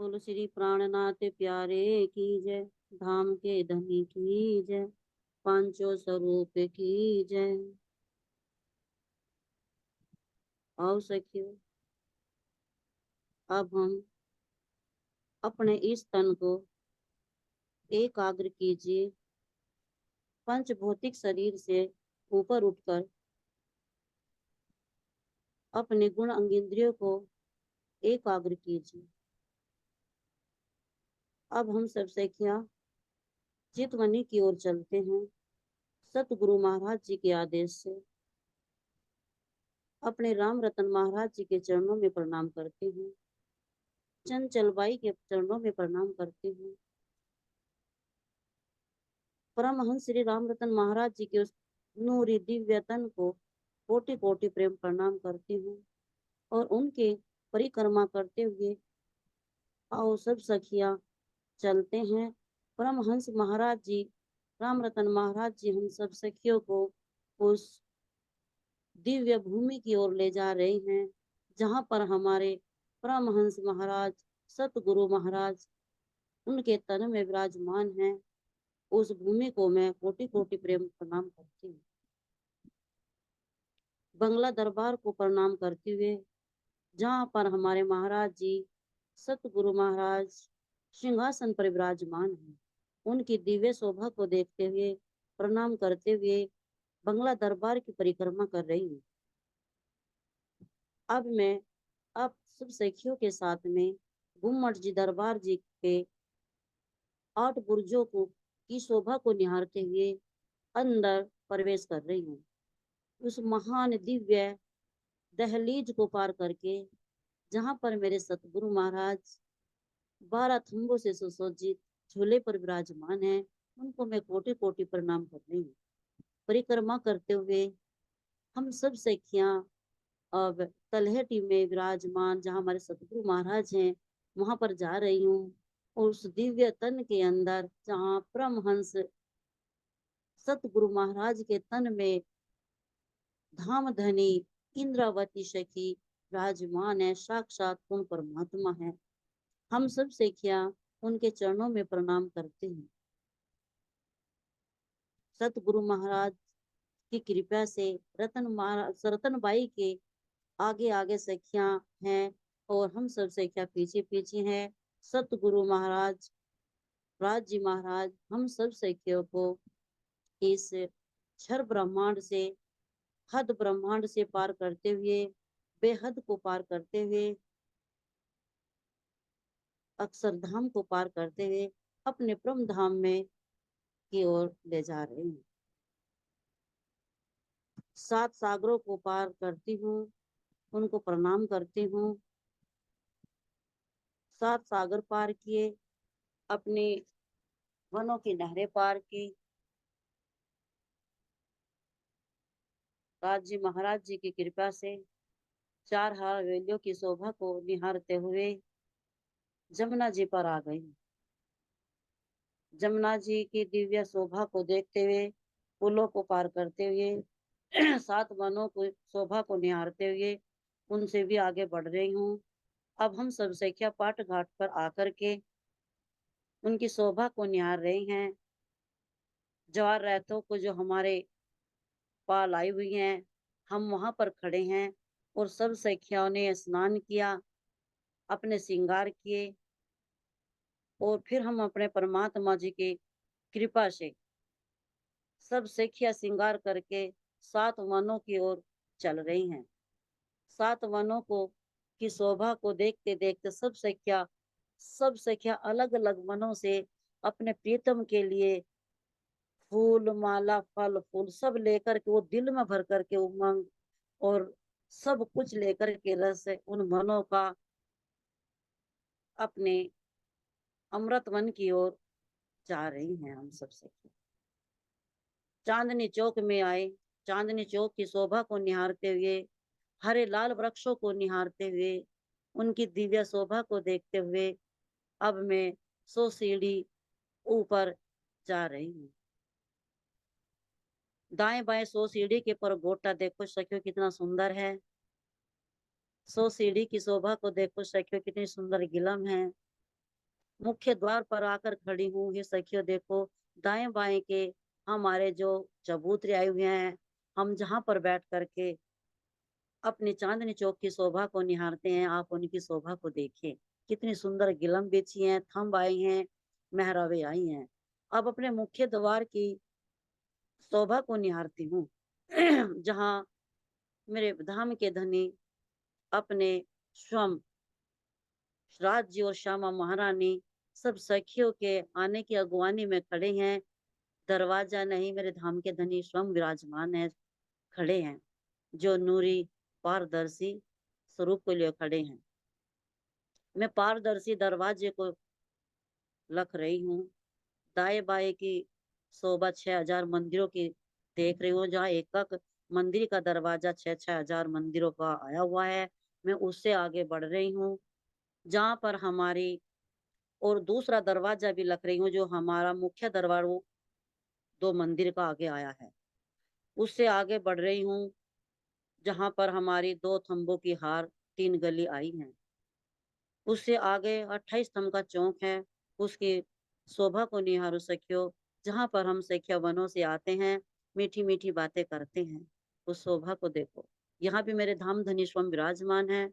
बोलो श्री प्राणनाथ प्यारे की जय, धाम के धनी की जय, पांचों स्वरूप की जय। आओ सखियो, अब हम अपने इस तन को एकाग्र कीजिए। पंच भौतिक शरीर से ऊपर उठकर अपने गुण अंगेंद्रियों को एकाग्र कीजिए। अब हम सब सखिया चितवनी की ओर चलते हैं। सतगुरु महाराज जी के आदेश से अपने राम रतन महाराज जी के चरणों में प्रणाम करते हैं। चंचलबाई के चरणों में प्रणाम करते हैं। परमहंस श्री राम रतन महाराज जी के उस नूरी दिव्य तन को कोटि कोटि प्रेम प्रणाम करती हूँ और उनके परिक्रमा करते हुए आओ सब सखिया चलते हैं। परमहंस महाराज जी, राम रतन महाराज जी हम सब सखियों को उस दिव्य भूमि की ओर ले जा रहे हैं जहाँ पर हमारे परमहंस महाराज सतगुरु महाराज उनके तन में विराजमान हैं। उस भूमि को मैं कोटि कोटि प्रेम प्रणाम करती हूँ। बंगला दरबार को प्रणाम करते हुए जहाँ पर हमारे महाराज जी सतगुरु महाराज सिंहासन पर विराजमान हैं, उनकी दिव्य शोभा को देखते हुए प्रणाम करते हुए बंगला दरबार की परिक्रमा कर रही हूँ। अब मैं अब सब सखियों के साथ में गुम्मट जी दरबार जी के 8 बुर्जों को की शोभा को निहारते हुए अंदर प्रवेश कर रही हूँ। उस महान दिव्य दहलीज को पार करके जहाँ पर मेरे सतगुरु महाराज 12 थंबों से सुसज्जित झूले पर विराजमान है, उनको मैं कोटि कोटि प्रणाम कर रही हूँ। परिक्रमा करते हुए हम सब सखियां अब तलहटी में विराजमान जहाँ हमारे सतगुरु महाराज हैं वहां पर जा रही हूँ। और उस दिव्य तन के अंदर जहाँ परमहंस सतगुरु महाराज के तन में धाम धनी इंद्रावती सखी विराजमान है, साक्षात उन परमात्मा है। हम सब सखियां उनके चरणों में प्रणाम करते हैं। सतगुरु महाराज की कृपा से रतनबाई के आगे आगे सखियां हैं और हम सब सखियां पीछे पीछे हैं। सतगुरु महाराज राज जी महाराज हम सब सखियों को इस क्षर ब्रह्मांड से हद ब्रह्मांड से पार करते हुए बेहद को पार करते हुए अक्षरधाम को पार करते हुए अपने परम धाम में की ओर ले जा रहे हैं। 7 सागरों को पार करती हूँ, उनको प्रणाम करती हूँ। 7 सागर पार किए, अपने वनों की नहरें पार की, राज जी महाराज जी की कृपा से 4 हवेलियों की शोभा को निहारते हुए जमुना जी पर आ गई। जमुना जी की दिव्य शोभा को देखते हुए पुलों को पार करते हुए 7 वनों को शोभा को निहारते हुए उनसे भी आगे बढ़ रही हूँ। अब हम सब सखिया पाट घाट पर आकर के उनकी शोभा को निहार रहे हैं। जवार रहतों को जो हमारे पाल आई हुई हैं, हम वहां पर खड़े हैं और सब सखियाओं ने स्नान किया, अपने श्रृंगार किए और फिर हम अपने परमात्मा जी की कृपा से सब सखिया श्रृंगार करके 7 वनों की ओर चल रही हैं। 7 वनों को की शोभा को देखते देखते सब सखिया अलग अलग वनों से अपने प्रीतम के लिए फूल माला फल फूल सब लेकर के वो दिल में भर करके उमंग और सब कुछ लेकर के रस उन वनों का अपने अमृत वन की ओर जा रही हैं। हम सबसे चांदनी चौक में आए, चांदनी चौक की शोभा को निहारते हुए हरे लाल वृक्षों को निहारते हुए उनकी दिव्य शोभा को देखते हुए अब मैं 100 सीढ़ी ऊपर जा रही हूँ। दाएं बाएं 100 सीढ़ी के पर गोटा देखो सखियो कितना सुंदर है। 100 सीढ़ी की शोभा को देखो सखियो कितनी सुंदर गिलम है। मुख्य द्वार पर आकर खड़ी हूँ। हे सखियों देखो, दाएं बाएं के हमारे जो चबूतरे आए हुए हैं, हम जहाँ पर बैठ करके अपनी चांदनी चौक की शोभा को निहारते हैं, आप उनकी शोभा को देखिए। कितनी सुंदर गिलम बिछी हैं, थंब आए हैं, मेहराबें आई हैं। अब अपने मुख्य द्वार की शोभा को निहारती हूँ जहाँ मेरे धाम के धनी अपने स्वयं राज्य और श्यामा महारानी सब सखियों के आने की अगुवानी में खड़े हैं। दरवाजा नहीं, मेरे धाम के धनी स्वयं विराजमान है, खड़े हैं, जो नूरी पारदर्शी स्वरूप को लिए खड़े हैं। मैं पारदर्शी दरवाजे को लख रही हूँ। दाएं बाएं की शोभा 6,000 मंदिरों की देख रही हूँ, जहाँ एक एक मंदिर का दरवाजा 6,000 मंदिरों का आया हुआ है। मैं उससे आगे बढ़ रही हूँ, जहाँ पर हमारी और दूसरा दरवाजा भी लख रही हूँ, जो हमारा मुख्य दरबार वो 2 मंदिर का आगे आया है। उससे आगे बढ़ रही हूँ, जहाँ पर हमारी 2 थंबों की हार 3 गली आई हैं। उससे आगे 28 स्तंभ का चौक है, उसकी शोभा को निहारो सखियो, जहाँ पर हम सखिया वनों से आते हैं, मीठी मीठी बातें करते हैं। उस शोभा को देखो, यहाँ भी मेरे धाम धनी स्वयं विराजमान है।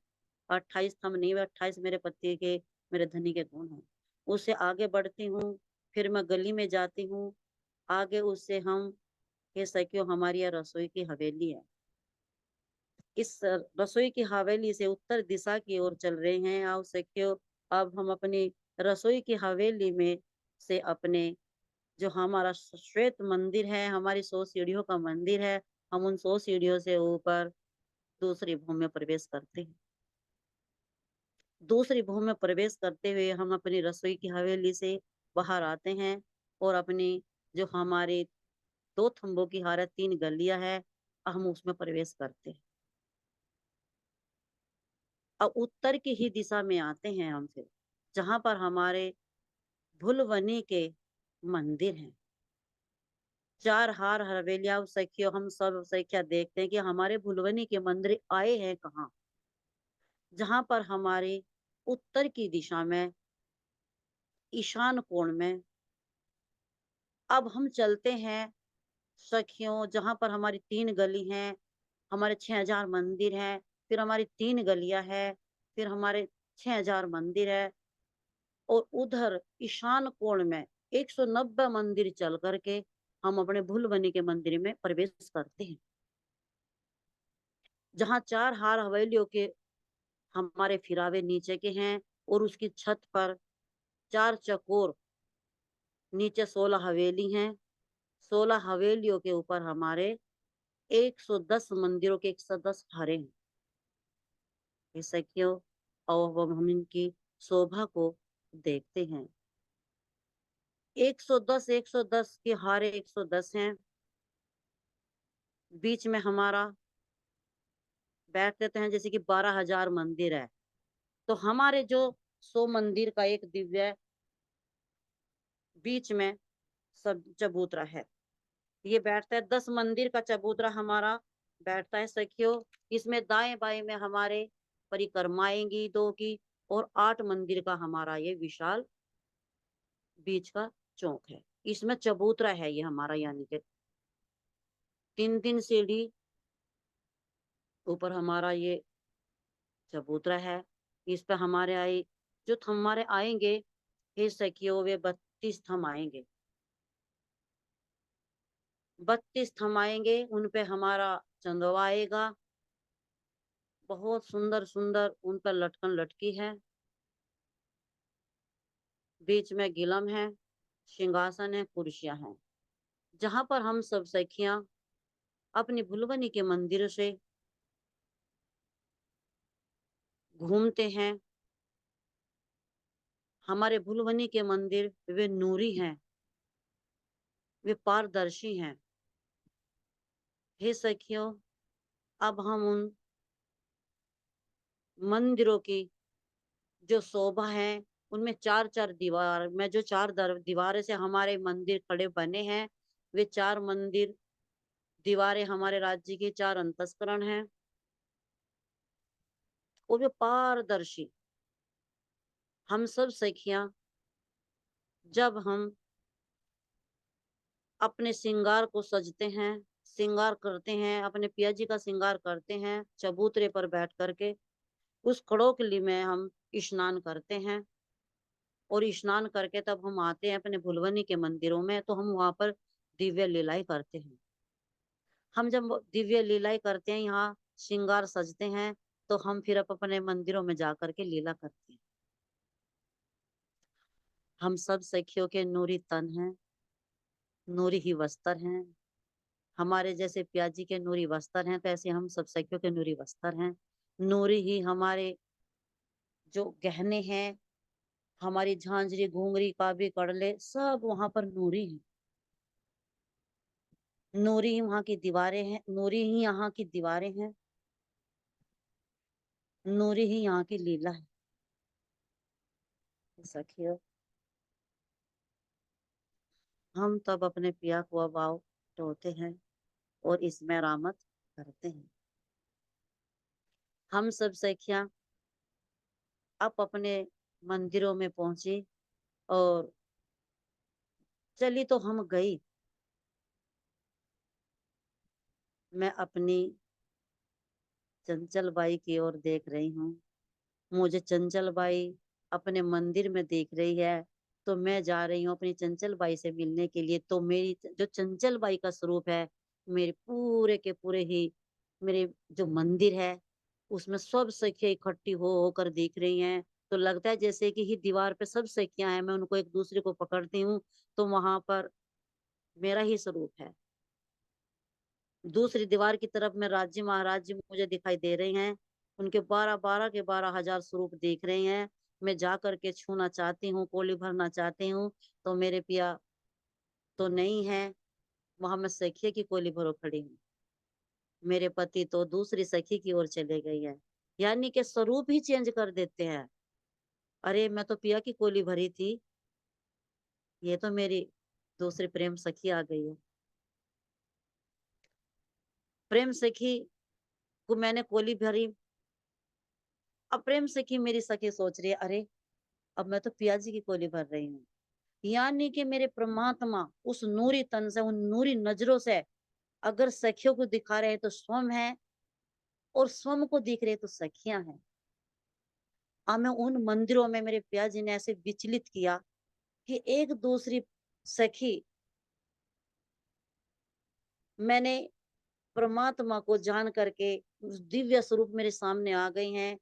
28 स्तंभ नहीं, 28 मेरे पति के, मेरे धनी के गुण हैं। उससे आगे बढ़ती हूँ, फिर मैं गली में जाती हूँ। आगे उससे हम ये सखियो, हमारी यह रसोई की हवेली है। इस रसोई की हवेली से उत्तर दिशा की ओर चल रहे हैं। आओ सखियो, अब हम अपनी रसोई की हवेली में से अपने जो हमारा श्वेत मंदिर है, हमारी 100 सीढ़ियों का मंदिर है, हम उन 100 सीढ़ियों से ऊपर दूसरी भूमि में प्रवेश करते हैं। दूसरी भूमि में प्रवेश करते हुए हम अपनी रसोई की हवेली से बाहर आते हैं और अपनी जो हमारे 2 थंबों की हार है, 3 गलियां है, हम उसमें प्रवेश करते हैं। अब उत्तर की ही दिशा में आते हैं हम फिर, जहां पर हमारे भुलवनी के मंदिर हैं। 4 हार हवेलियां सखियों, हम सब सखिया देखते हैं कि हमारे भुलवनी के मंदिर आए हैं कहाँ, जहां पर हमारे उत्तर की दिशा में ईशान कोण में। अब हम चलते हैं सखियों, जहां पर हमारी 3 गली हैं, हमारे 6,000 मंदिर हैं, फिर हमारी 3 गलियां हैं, फिर हमारे 6,000 मंदिर है, और उधर ईशान कोण में 190 मंदिर चल करके हम अपने भूलबनी के मंदिर में प्रवेश करते हैं, जहाँ 4 हार हवेलियों के हमारे फिरावे नीचे के हैं, और उसकी छत पर 4 चकोर, नीचे 16 हवेली हैं। 16 हवेलियों के ऊपर हमारे 110 मंदिरों के 110 हारे हैं। ये सखियों, और हम इनकी शोभा को देखते हैं। 110 110 के हारे 110 हैं। बीच में हमारा बैठ देते हैं, जैसे कि 12,000 मंदिर है, तो हमारे जो 100 मंदिर का एक दिव्य बीच में सब चबूतरा है, ये बैठता है। 10 मंदिर का चबूतरा हमारा बैठता है सखियों। इसमें दाएं बाएं में हमारे परिक्रमाएंगी 2 की, और 8 मंदिर का हमारा ये विशाल बीच का चौक है। इसमें चबूतरा है ये हमारा, यानी कि 3-3 सीढ़ी ऊपर हमारा ये चबूतरा है। इस पे हमारे आए जो हमारे आएंगे, हे सखियों, वे 32 थम आएंगे। 32 थम आएंगे, उन पे हमारा चंदवा आएगा। बहुत सुंदर सुंदर उन पर लटकन लटकी है। बीच में गिलम है, सिंहासन है, कुर्सियां हैं, जहां पर हम सब सखियां अपनी भुलवनी के मंदिर से घूमते हैं। हमारे भुलवनी के मंदिर वे नूरी हैं, वे पारदर्शी हैं। हे सखियों, अब हम उन मंदिरों की जो शोभा है, उनमें 4-4 दीवार में जो 4 दीवारें से हमारे मंदिर खड़े बने हैं, वे 4 मंदिर दीवारें हमारे राज्य की 4 अंतस्करण हैं, और वे पारदर्शी। हम सब सखियां जब हम अपने श्रृंगार को सजते हैं, श्रृंगार करते हैं, अपने पिया जी का श्रृंगार करते हैं, चबूतरे पर बैठ करके उस खड़ोकली में हम स्नान करते हैं और स्नान करके तब हम आते हैं अपने भुलवनी के मंदिरों में, तो हम वहां पर दिव्य लीलाएं करते हैं। हम जब दिव्य लीलाएं करते हैं, यहाँ श्रृंगार सजते हैं, तो हम फिर अपने मंदिरों में जा करके लीला करते हैं। हम सब सखियों के नूरी तन हैं, नूरी ही वस्त्र हैं। हमारे जैसे प्याजी के नूरी वस्त्र हैं, तो ऐसे हम सब सखियों के नूरी वस्त्र हैं। नूरी ही हमारे जो गहने हैं, हमारी झांझरी घुंघरी का भी कड़ले सब वहां पर नूरी है। नूरी ही वहां की दीवारें हैं, नूरी ही यहाँ की दीवारें हैं, नूरी ही यहाँ की लीला है। सखियों, हम तब अपने पिया को अबाव ढोते हैं और इसमें रामत करते हैं। हम सब सखियां अब अपने मंदिरों में पहुंची और चली तो हम गई। मैं अपनी चंचल बाई की ओर देख रही हूँ। मुझे चंचल बाई अपने मंदिर में देख रही है, तो मैं जा रही हूँ अपनी चंचल बाई से मिलने के लिए। तो मेरी जो चंचल बाई का स्वरूप है, मेरे पूरे के पूरे ही मेरे जो मंदिर है उसमें सब सखियां इकट्ठी हो होकर दिख रही हैं। तो लगता है जैसे कि ही दीवार पे सब सखियां हैं, मैं उनको एक दूसरे को पकड़ती हूँ, तो वहां पर मेरा ही स्वरूप है। दूसरी दीवार की तरफ में राज्य महाराज जी मुझे दिखाई दे रहे हैं, उनके 12,000 स्वरूप दिख रहे हैं। मैं जा करके छूना चाहती हूँ, कोली भरना चाहती हूँ, तो मेरे पिया तो नहीं है वहां। मैं सखी की कोली भरो खड़ी हूँ, मेरे पति तो दूसरी सखी की ओर चले गई है। यानी कि स्वरूप ही चेंज कर देते हैं। अरे मैं तो पिया की कोली भरी थी, ये तो मेरी दूसरी प्रेम सखी आ गई है। प्रेम सखी को मैंने कोली भरी, अब प्रेम सखी मेरी सखी सोच रही है, अरे अब मैं तो पिया जी की कोली भर रही हूँ। यानी कि मेरे परमात्मा उस नूरी तन से, उन नूरी नजरों से अगर सखियों को दिखा रहे हैं तो स्वयं है, और स्वयं को दिख रहे तो सखियां हैं। हमें उन मंदिरों में मेरे पिया जी ने ऐसे विचलित किया कि एक दूसरी सखी, मैंने परमात्मा को जान करके उस दिव्य स्वरूप मेरे सामने आ गई हैं।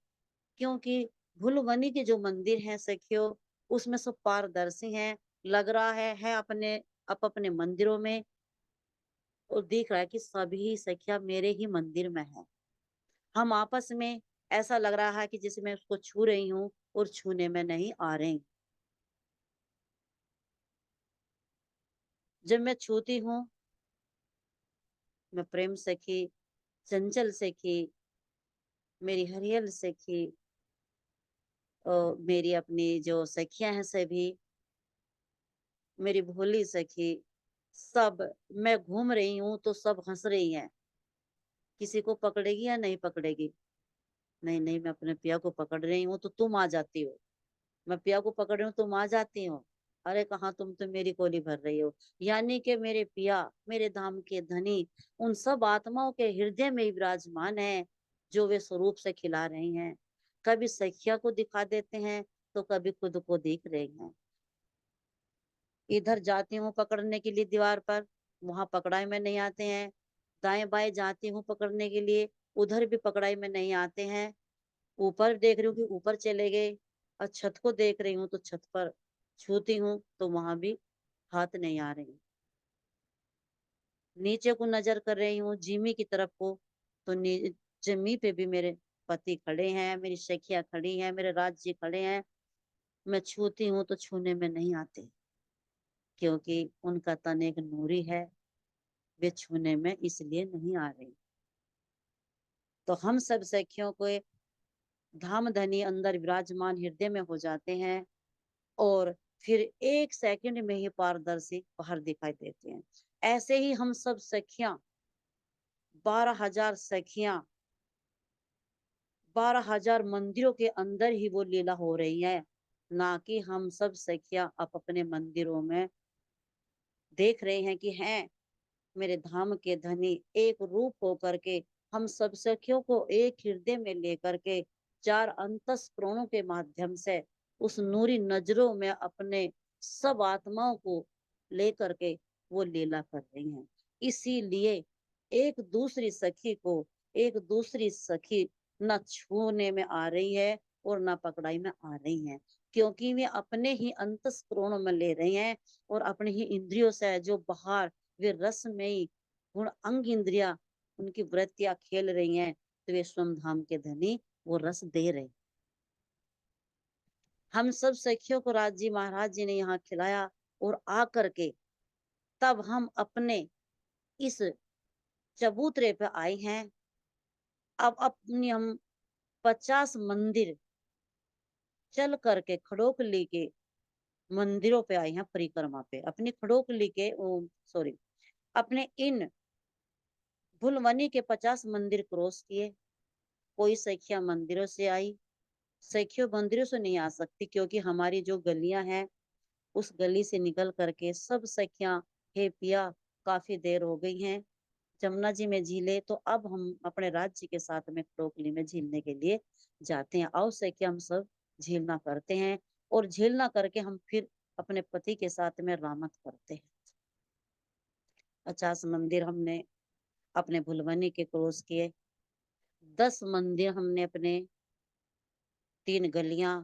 क्योंकि भुलवनी के जो मंदिर हैं सखियों, उसमें सब पारदर्शी हैं। लग रहा है अपने अपने मंदिरों में, और दिख रहा है कि सभी सखियां मेरे ही मंदिर में है। हम आपस में ऐसा लग रहा है कि जैसे मैं उसको छू रही हूँ और छूने में नहीं आ रही। जब मैं छूती हूँ, मैं प्रेम सखी, चंचल सखी, मेरी हरियल सखी, मेरी अपनी जो सखियां हैं सभी, मेरी भोली सखी, सब, मैं घूम रही हूँ तो सब हंस रही हैं। किसी को पकड़ेगी या नहीं पकड़ेगी? नहीं नहीं, मैं अपने पिया को पकड़ रही हूँ तो तुम आ जाती हो। मैं पिया को पकड़ रही हूँ, तुम आ जाती हो। अरे कहाँ, तुम तो मेरी कोली भर रही हो। यानी कि मेरे पिया, मेरे धाम के धनी, उन सब आत्माओं के हृदय में ही विराजमान है, जो वे स्वरूप से खिला रही हैं। कभी सखिया को दिखा देते हैं, तो कभी खुद को दिख रही हैं। इधर जाती हूँ पकड़ने के लिए दीवार पर, वहां पकड़ाई में नहीं आते हैं। दाएं बाएं जाती हूँ पकड़ने के लिए, उधर भी पकड़ाई में नहीं आते हैं। ऊपर देख रही हूँ कि ऊपर चले गए, और छत को देख रही हूँ तो छत पर छूती हूँ तो वहां भी हाथ नहीं आ रही। नीचे को नजर कर रही हूँ जिमी की तरफ को, तो जमी पे भी मेरे पति खड़े हैं, मेरी सखियां खड़ी हैं, मेरे राज जी खड़े हैं। मैं छूती हूँ तो छूने में नहीं आते, क्योंकि उनका तन एक नूरी है, वे छूने में इसलिए नहीं आ रही। तो हम सब सखियों को धाम धनी अंदर विराजमान हृदय में हो जाते हैं, और फिर एक सेकंड में ही पारदर्शी बाहर दिखाई देते हैं। ऐसे ही हम सब सखियां, 12,000 सखियां, 12,000 मंदिरों के अंदर ही वो लीला हो रही है। ना कि हम सब सखियां अब अपने मंदिरों में देख रहे हैं कि हैं मेरे धाम के धनी, एक रूप होकर के हम सब सखियों को एक हृदय में लेकर के चार अंतस्करणों के माध्यम से उस नूरी नजरों में अपने सब आत्माओं को लेकर के वो लीला कर रही हैं। इसीलिए एक दूसरी सखी को एक दूसरी सखी न छूने में आ रही है और न पकड़ाई में आ रही है, क्योंकि वे अपने ही अंतस्करणों में ले रही हैं और अपने ही इंद्रियों से जो बाहर वे रसमयी गुण अंग इंद्रिया उनकी वृत्तियां खेल रही हैं, तो वे स्वयं धाम के धनी वो रस दे रहे। हम सब सखियों को राज जी महाराज जी ने यहाँ खिलाया और आकर के तब हम अपने इस चबूतरे पे आए हैं। अब अपनी हम 50 मंदिर चल करके खड़ोकली के मंदिरों पे आए हैं, परिक्रमा पे अपनी खड़ोकली के सॉरी अपने इन भुलवनी के 50 मंदिर क्रॉस किए। कोई सखिया मंदिरों से आई, सखियों मंदिरों से नहीं आ सकती क्योंकि हमारी जो गलियां हैं उस गली से निकल करके सब सखियां, हे पिया काफी देर हो गई हैं, जमुना जी में झीले, तो अब हम अपने राज्य के साथ में खड़ोकली में झीलने के लिए जाते हैं। आओ सखिया हम सब झीलना करते हैं और झीलना करके हम फिर अपने पति के साथ में रामत करते हैं। 50 मंदिर हमने अपने भुलवनी के क्रॉस किए, 10 मंदिर हमने अपने 3 गलियां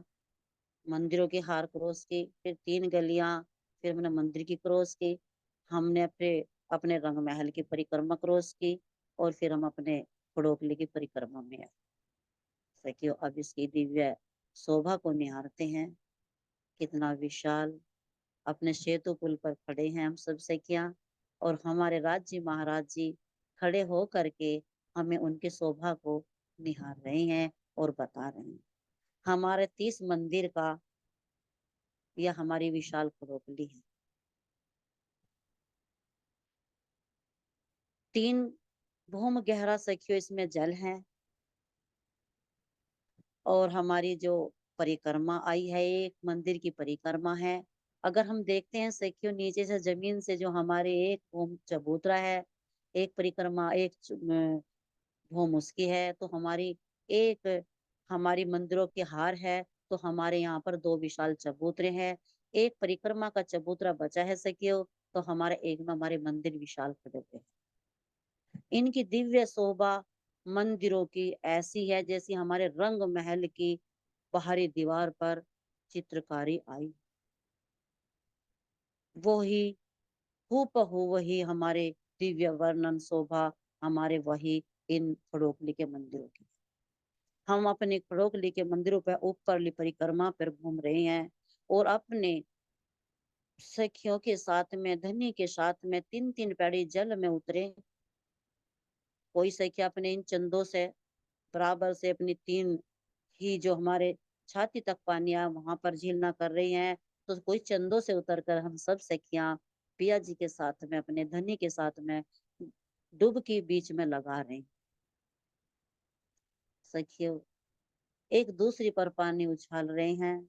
मंदिरों की हार क्रॉस की, फिर 3 गलियां, फिर हमने मंदिर की क्रॉस की, हमने अपने अपने रंग महल की परिक्रमा क्रॉस की और फिर हम अपने खड़ोकली की परिक्रमा में आए। सखियों अब इसकी दिव्य शोभा को निहारते हैं, कितना विशाल अपने सेतु पुल पर खड़े हैं हम सब सखियां और हमारे राज्य महाराज जी खड़े हो करके हमें उनकी शोभा को निहार रहे हैं और बता रहे हैं। हमारे 30 मंदिर का यह हमारी विशाल खड़ोकली है। 3 भूम गहरा सखियों इसमें जल है और हमारी जो परिक्रमा आई है एक मंदिर की परिक्रमा है। अगर हम देखते हैं सखियों नीचे से जमीन से जो हमारे एक भूम चबूतरा है, एक परिक्रमा एक भूम उसकी है, तो हमारी एक हमारी मंदिरों की हार है, तो हमारे यहाँ पर 2 विशाल चबूतरे हैं। एक परिक्रमा का चबूतरा बचा है सखियों, तो हमारे एक में हमारे मंदिर विशाल खड़े हुए हैं। इनकी दिव्य शोभा मंदिरों की ऐसी है जैसी हमारे रंग महल की बाहरी दीवार पर चित्रकारी आई, वो ही हूबहू वही हमारे दिव्य वर्णन शोभा हमारे वही इन खड़ोकली के मंदिरों की। हम अपने खड़ोकली के मंदिरों पर ऊपरली परिक्रमा पर घूम रहे हैं और अपने सखियों के साथ में धनी के साथ में 3-3 पैड़ी जल में उतरे। कोई सखिया अपने इन चंदों से बराबर से अपनी 3 ही जो हमारे छाती तक पानी आ वहां पर झीलना कर रही हैं, तो कोई चंदों से उतरकर हम सब सखियां पिया जी के साथ में अपने धनी के साथ में डुबकी बीच में लगा रहे हैं। सखियों एक दूसरी पर पानी उछाल रहे हैं,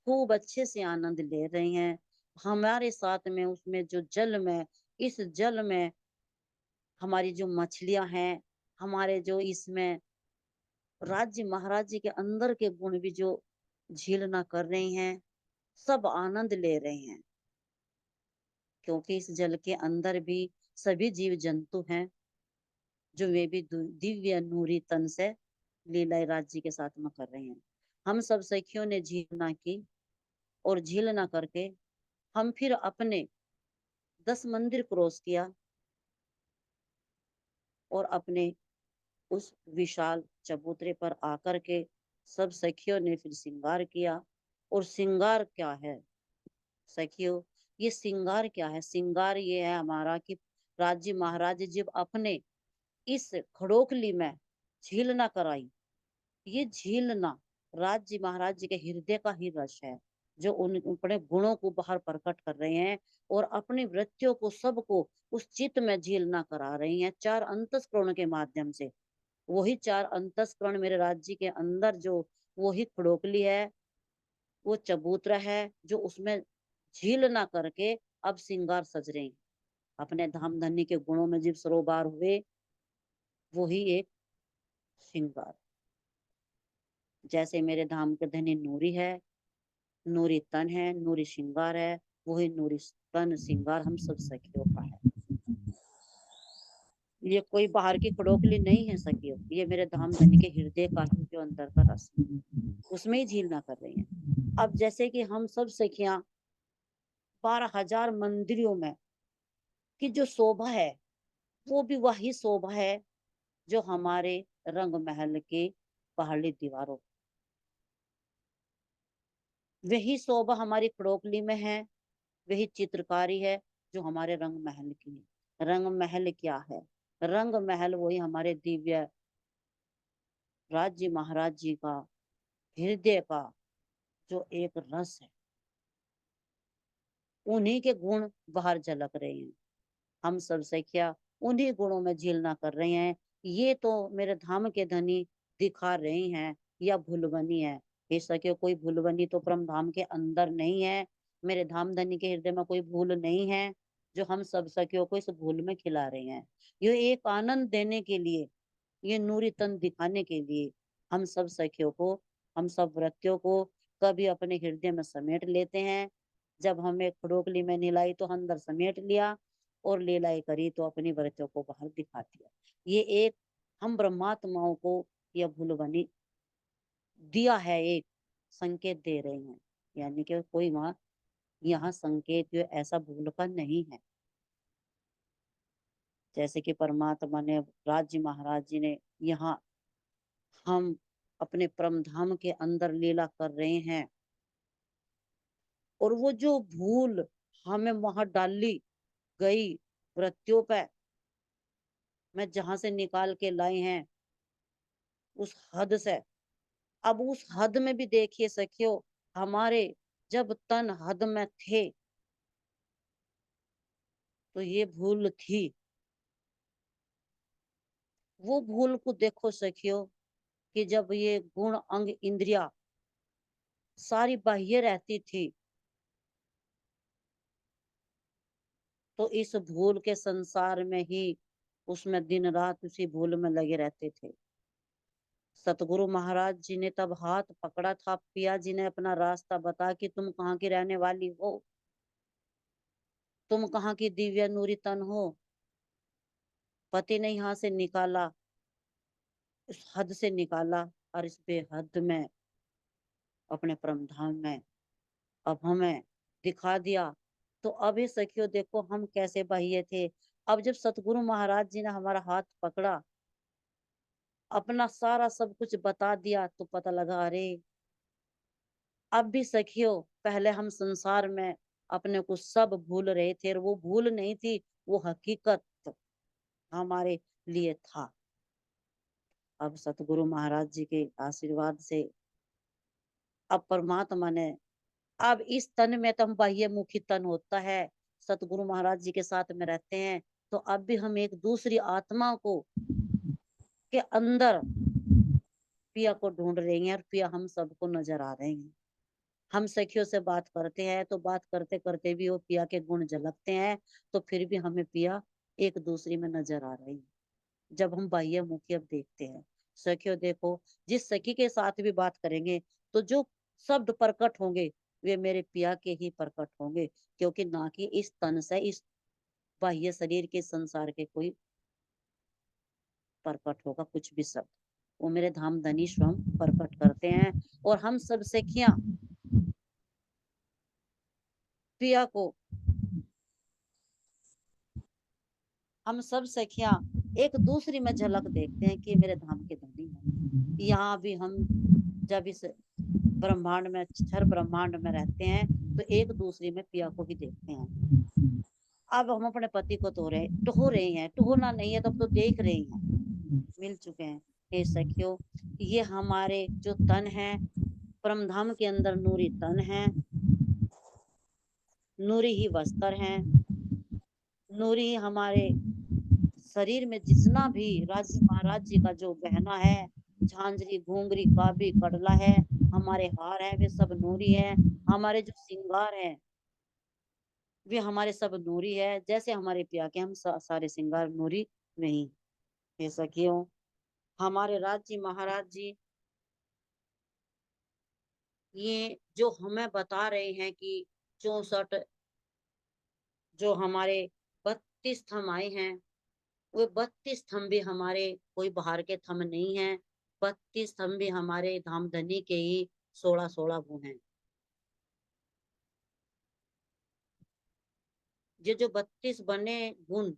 खूब अच्छे से आनंद ले रहे हैं। हमारे साथ में उसमें जो जल में इस जल में हमारी जो मछलियां हैं, हमारे जो इसमें राज्य महाराज जी के अंदर के गुण भी जो झीलना कर रहे हैं, सब आनंद ले रहे हैं, क्योंकि इस जल के अंदर भी सभी जीव जंतु हैं जो वे भी दिव्य नूरी तन से लीला राज्य के साथ में कर रहे हैं। हम सब सखियों ने झीलना की और झीलना करके हम फिर अपने 10 मंदिर क्रॉस किया और अपने उस विशाल चबूतरे पर आकर के सब सखियों ने फिर श्रृंगार किया। और श्रृंगार क्या है सखियों, ये श्रृंगार क्या है, श्रृंगार ये है हमारा कि राज्य महाराज जब अपने इस खड़ोकली में झीलना कराई, ये झीलना राज्य महाराज जी के हृदय का ही रस है, जो उन अपने गुणों को बाहर प्रकट कर रहे हैं और अपनी वृत्तियों को सबको उस चित्त में झीलना करा रही हैं 4 अंतस्करण के माध्यम से। वही 4 अंतस्करण मेरे राज्य के अंदर जो वही खड़ोकली है, वो चबूतरा है जो उसमें झील ना करके अब श्रृंगार सज रहे हैं। अपने धाम धन्य के गुणों में जीव सरोबार हुए, वो ही एक श्रृंगार। जैसे मेरे धाम के धनी नूरी है, नूरी तन है, नूरी श्रृंगार है, वही नूरी तन श्रृंगार हम सब सखियों का है। ये कोई बाहर की खड़ोकली नहीं है सखियों, ये मेरे धाम धनी के हृदय का ही जो अंदर का रस है, उसमें ही झील ना कर रही है। अब जैसे कि हम सब सखियां 12,000 मंदिरों में की जो शोभा है, वो भी वही शोभा है जो हमारे रंग महल के पहाड़ी दीवारों, वही शोभा हमारी खड़ोकली में है, वही चित्रकारी है जो हमारे रंग महल की है। रंग महल क्या है? रंग महल वही हमारे दिव्य राज्य महाराज जी का हृदय का जो एक रस है, उन्हीं के गुण बाहर झलक रहे हैं। हम सब सखिया उन्हीं गुणों में झीलना कर रहे हैं। ये तो मेरे धाम के धनी दिखा रहे हैं या भूलबनी है। हे सखियो, कोई भूलबनी तो परम धाम के अंदर नहीं है। मेरे धाम धनी के हृदय में कोई भूल नहीं है जो हम सब सखियों को इस भूल में खिला रहे हैं। ये एक आनंद देने के लिए, ये नूरी तन दिखाने के लिए हम सब सखियों को, हम सब व्रतियों को कभी अपने हृदय में समेट लेते हैं। जब हमें खड़ोकली में नीलाई तो अंदर समेट लिया, और लीलाई करी तो अपनी व्रतियों को बाहर दिखा दिया। ये एक हम ब्रह्मात्माओं को यह भूल बनी दिया है, एक संकेत दे रहे हैं। यानी कि कोई वहां यहाँ संकेत जो ऐसा भूल का नहीं है। जैसे कि परमात्मा ने, राज्य महाराज जी ने, यहाँ हम अपने परम धाम के अंदर लीला कर रहे हैं, और वो जो भूल हमें वहां डाली गई वृत्तियों पे, मैं जहां से निकाल के लाए हैं उस हद से, अब उस हद में भी देखिए सखियो, हमारे जब तन हद में थे तो ये भूल थी। वो भूल को देखो सखियो, कि जब ये गुण अंग इंद्रिया सारी बाह्य रहती थी, तो इस भूल के संसार में ही उसमें दिन रात उसी भूल में लगे रहते थे। सतगुरु महाराज जी ने तब हाथ पकड़ा था, पिया जी ने अपना रास्ता बता कि तुम कहाँ की रहने वाली हो, तुम कहाँ की दिव्य नूरी तन हो। पति ने यहाँ से निकाला, उस हद से निकाला, और इस बेहद में अपने परम धाम में अब हमें दिखा दिया। तो अभी सखियो देखो हम कैसे बाह्य थे, अब जब सतगुरु महाराज जी ने हमारा हाथ पकड़ा, अपना सारा सब कुछ बता दिया, तो पता लगा अरे अब भी सखियो, पहले हम संसार में अपने को सब भूल रहे थे, और वो भूल नहीं थी, वो हकीकत हमारे लिए था। अब सतगुरु महाराज जी के आशीर्वाद से अब परमात्मा ने, अब इस तन में तो हम बाह्य मुखी तन होता है, सतगुरु महाराज जी के साथ में रहते हैं, तो अब भी हम एक दूसरी आत्मा को के अंदर पिया को ढूंढ रहे हैं, और पिया हम सबको नजर आ रहे हैं। हम सखियों से बात करते हैं तो बात करते करते भी वो पिया के गुण झलकते हैं, तो फिर भी हमें पिया एक दूसरे में नजर आ रही है। जब हम बाह्य मुखी अब देखते हैं सखियों, देखो जिस सखी के साथ भी बात करेंगे तो जो शब्द प्रकट होंगे वे मेरे पिया के ही प्रकट होंगे, क्योंकि ना कि इस तन से, इस बाह्य शरीर के संसार के कोई प्रकट होगा कुछ भी शब्द। वो मेरे धाम धनी स्वयं प्रकट करते हैं, और हम सब सखियां पिया को, हम सब सखियां एक दूसरी में झलक देखते हैं कि ये मेरे धाम के धनी है। यहाँ भी हम जब इस ब्रह्मांड में, क्षर ब्रह्मांड में रहते हैं, तो एक दूसरे में पिया को भी देखते हैं। अब हम अपने पति को टो रहे हैं, टोना नहीं है, तब तो देख रहे हैं, मिल चुके हैं। हे सखियो, ये हमारे जो तन है, परम धाम के अंदर नूरी तन है, नूरी ही वस्त्र है, नूरी ही हमारे शरीर में जितना भी राज्य महाराज जी का जो गहना है, झांझरी घूंगरी काबी कड़ला है, हमारे हार है वे सब नूरी है, हमारे जो श्रृंगार है वे हमारे सब नूरी है, जैसे हमारे पिया के हम सारे श्रृंगार नूरी नहीं। हे सखियों, हमारे राज जी महाराज जी ये जो हमें बता रहे हैं कि 64 जो हमारे 32 थम आए हैं, वो 32 थम भी हमारे कोई बाहर के थम नहीं है। 32 थम भी हमारे धामधनी के ही 16-16 गुण हैं। ये जो 32 बने गुण,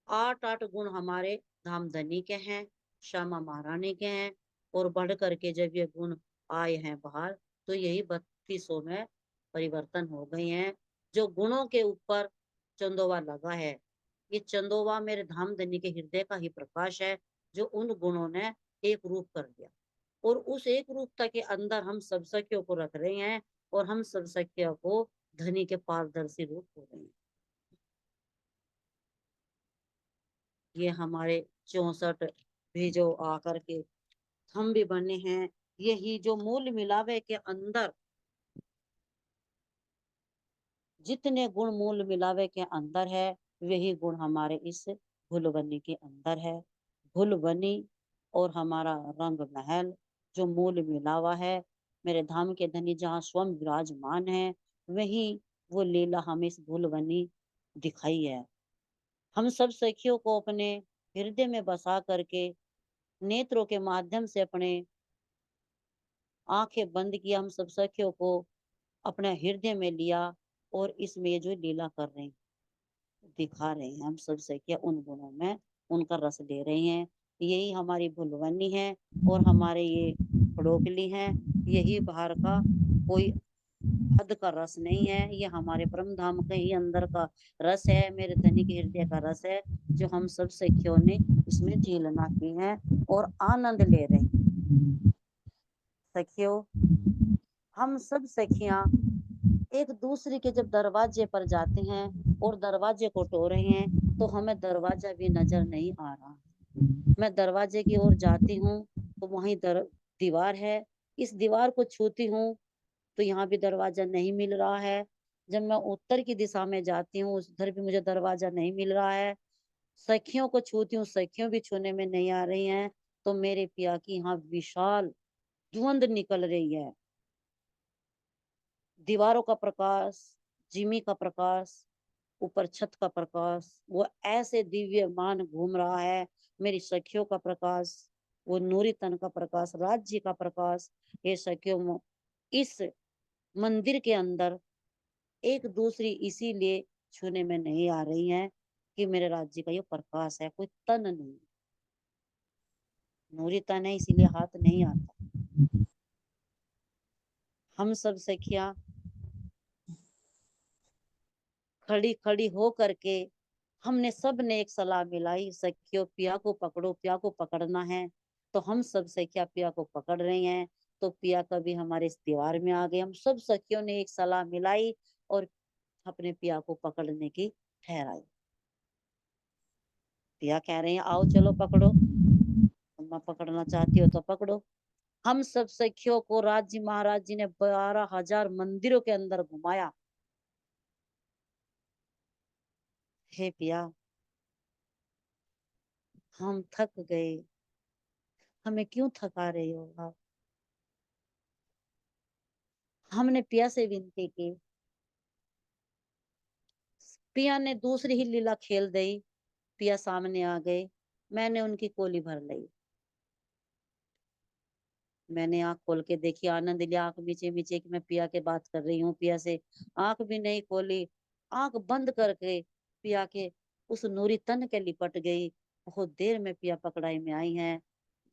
8-8 गुण हमारे धामधनी के हैं, श्यामा महारानी के हैं, और बढ़ करके जब ये गुण आए हैं बाहर तो यही 32 में परिवर्तन हो गए हैं। जो गुणों के ऊपर चंदोवा लगा है, ये चंदोवा मेरे धामधनी के हृदय का ही प्रकाश है, जो उन गुणों ने एक रूप कर दिया। और उस एक रूपता के अंदर हम सब सखियों को रख रहे हैं, और हम सब सखियों को धनी के पारदर्शी रूप हो रहे हैं। ये हमारे 64 भी जो आकर के हम भी बने हैं, यही जो मूल मिलावे के अंदर जितने गुण मूल मिलावे के अंदर है, वही गुण हमारे इस भुलबनी के अंदर है। भुलबनी और हमारा रंग महल जो मूल मिलावा है, मेरे धाम के धनी जहाँ स्वयं विराजमान है, वही वो लीला हमें इस भुलबनी दिखाई है। हम सब सखियों को अपने हृदय में बसा करके नेत्रों के माध्यम से अपने आंखें बंद किया, हम सब सखियों को अपने हृदय में लिया, और इसमें ये जो लीला कर रहे हैं, दिखा रहे हैं, हम सब सखिया उन गुणों में उनका रस ले रहे हैं। यही हमारी भुलवनी है, और हमारे ये खड़ोकली है। यही बाहर का कोई हद का रस नहीं है, ये हमारे परम धाम के ही अंदर का रस है, मेरे धनी के हृदय का रस है, जो हम सब सखियों ने इसमें झीलना की है और आनंद ले रहे हैं। सखियों, हम सब सखियां एक दूसरे के जब दरवाजे पर जाते हैं और दरवाजे को टो रहे हैं, तो हमें दरवाजा भी नजर नहीं आ रहा। मैं दरवाजे की ओर जाती हूँ तो वहीं दीवार है, इस दीवार को छूती हूँ तो यहाँ भी दरवाजा नहीं मिल रहा है। जब मैं उत्तर की दिशा में जाती हूँ उधर भी मुझे दरवाजा नहीं मिल रहा है। सखियों को छूती हूँ, सखियों भी छूने में नहीं आ रही हैं। तो मेरे पिया की यहाँ विशाल धुंध निकल रही है। दीवारों का प्रकाश, जिमी का प्रकाश, ऊपर छत का प्रकाश, वो ऐसे दिव्यमान घूम रहा है। मेरी सखियों का प्रकाश, वो नूरी तन का प्रकाश, राज्य का प्रकाश। ये सखियों इस मंदिर के अंदर एक दूसरी इसीलिए छूने में नहीं आ रही हैं कि मेरे राज्य का ये प्रकाश है, कोई तन नहीं, नूरी तन है, इसीलिए हाथ नहीं आता। हम सब सखियां खड़ी खड़ी हो करके हमने सब ने एक सलाह मिलाई, सखियों पिया को पकड़ो, पिया को पकड़ना है। तो हम सब सखिया पिया को पकड़ रहे हैं। तो पिया कभी हमारे इस दीवार में आ गए, हम सब सखियों ने एक सलाह मिलाई और अपने पिया को पकड़ने की ठहराई। पिया कह रहे हैं आओ चलो पकड़ो, अम्मा पकड़ना चाहती हो तो पकड़ो। हम सब सखियों को राज्य महाराज जी ने 12,000 मंदिरों के अंदर घुमाया। हे पिया, हम थक गए, हमें क्यों थका रहे हो आप? हमने पिया से विनती की। पिया ने दूसरी ही लीला खेल दी। पिया सामने आ गए, मैंने उनकी कोली भर ली। मैंने आंख खोल के देखी, आनंद लिया, आंख मीचे मीचे कि मैं पिया के बात कर रही हूँ पिया से। आंख भी नहीं खोली, आंख बंद करके पिया के उस नूरी तन के लिपट गई। बहुत देर में पिया पकड़ाई में आई हैं,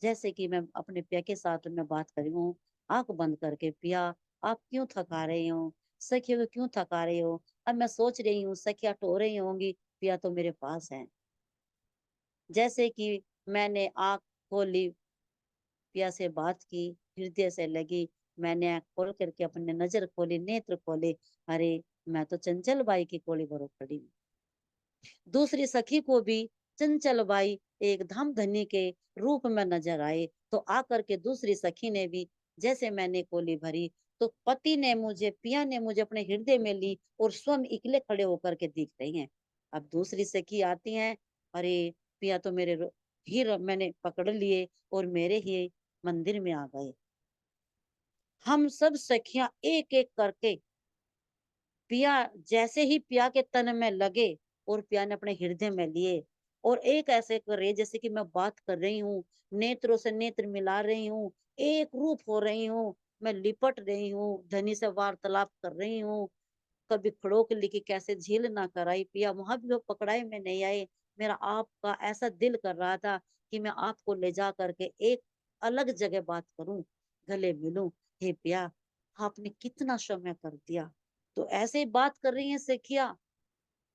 जैसे कि मैं अपने पिया के साथ में बात कर रही हूँ। आंख बंद करके, पिया आप क्यों थका रही हो, सखियों को क्यों थका रही हो? अब मैं सोच रही हूँ सखिया टो रही होंगी, पिया तो मेरे पास है। जैसे कि मैंने आंख खोली, पिया से बात की, हृदय से लगी, मैंने आंख खोल करके अपने नजर खोली, नेत्र खोले, अरे मैं तो चंचल बाई की कोली भरो खड़ी हूँ। दूसरी सखी को भी चंचल बाई एक धाम धनी के रूप में नजर आए। तो आकर के दूसरी सखी ने भी जैसे मैंने कोली भरी, तो पति ने मुझे, पिया ने मुझे अपने हृदय में ली और स्वयं इकले खड़े होकर के दिख रही हैं। अब दूसरी सखी आती हैं, अरे पिया तो मेरे मैंने पकड़ लिए और मेरे ही मंदिर में आ गए। हम सब सखियां एक एक करके पिया, जैसे ही पिया के तन में लगे और पिया ने अपने हृदय में लिए और एक ऐसे कर रही है जैसे कि मैं बात कर रही हूँ, नेत्रों से नेत्र मिला रही हूँ, एक रूप हो रही हूँ, मैं लिपट रही हूँ, धनी से वार्तालाप कर रही हूँ। कभी खड़ो के लेके कैसे झील ना कराई पिया, वहां भी वो पकड़ाई में नहीं आए। मेरा आपका ऐसा दिल कर रहा था कि मैं आपको ले जा करके एक अलग जगह बात करूं, गले मिलूं। हे पिया, आपने कितना समय कर दिया। तो ऐसे ही बात कर रही है सखिया।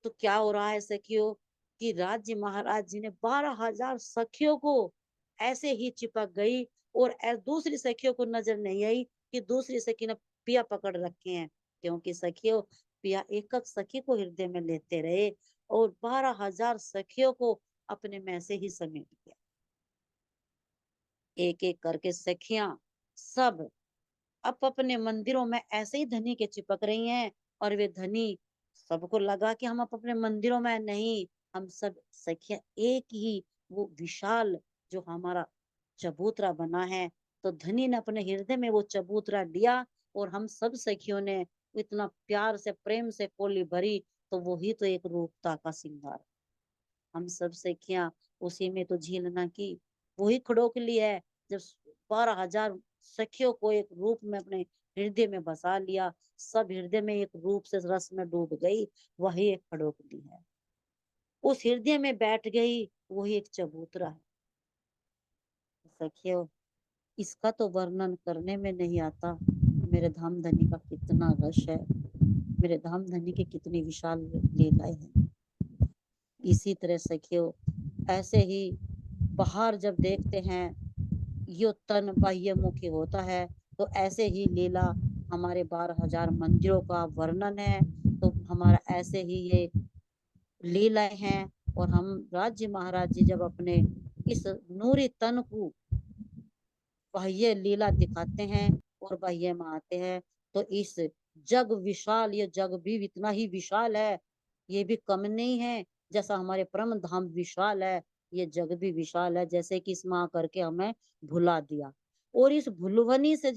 तो क्या हो रहा है सखियों कि राज्य महाराज जी ने 12,000 सखियों को ऐसे ही चिपक गई और दूसरी सखियों को नजर नहीं आई कि दूसरी सखी ने पिया पकड़ रखे हैं, क्योंकि सखियों, पिया एक एक सखी को हृदय में लेते रहे और 12,000 सखियों को अपने में से ही समेट लिया। एक एक करके सखियां सब अब अपने मंदिरों में ऐसे ही धनी के चिपक रही हैं और वे धनी, सबको लगा कि हम अब अपने मंदिरों में नहीं, हम सब सखिया एक ही वो विशाल जो हमारा चबूतरा बना है। तो धनी ने अपने हृदय में वो चबूतरा लिया और हम सब सखियों ने इतना प्यार से प्रेम से कोली भरी। तो वही तो एक रूपता का सिंगार, हम सब सखियां उसी में तो झीलना की, वही खड़ोकली है। जब 12,000 सखियों को एक रूप में अपने हृदय में बसा लिया, सब हृदय में एक रूप से रस में डूब गई, वही एक खड़ोकली है। उस हृदय में बैठ गई, वही एक चबूतरा है। सखियों, इसका तो वर्णन करने में नहीं आता, मेरे धाम धनी का कितना रस है, मेरे धाम धनी की कितनी विशाल लीलाएं हैं। इसी तरह सखियों, ऐसे ही बाहर जब देखते हैं यो तन बाह्यमुखी होता है, तो ऐसे ही लीला हमारे 12,000 मंदिरों का वर्णन है। तो हमारा ऐसे ही ये लीलाएं हैं। और हम राज्य महाराज जी जब अपने इस नूरी तन को बाह्य लीला दिखाते हैं और बाह्य में आते हैं, तो इस जग विशाल, ये जग भी इतना ही विशाल है, ये भी कम नहीं है। जैसा हमारे परम धाम विशाल है, ये जग भी विशाल है, जैसे कि इसमें आकर के हमें भुला दिया। और इस भुलवनी से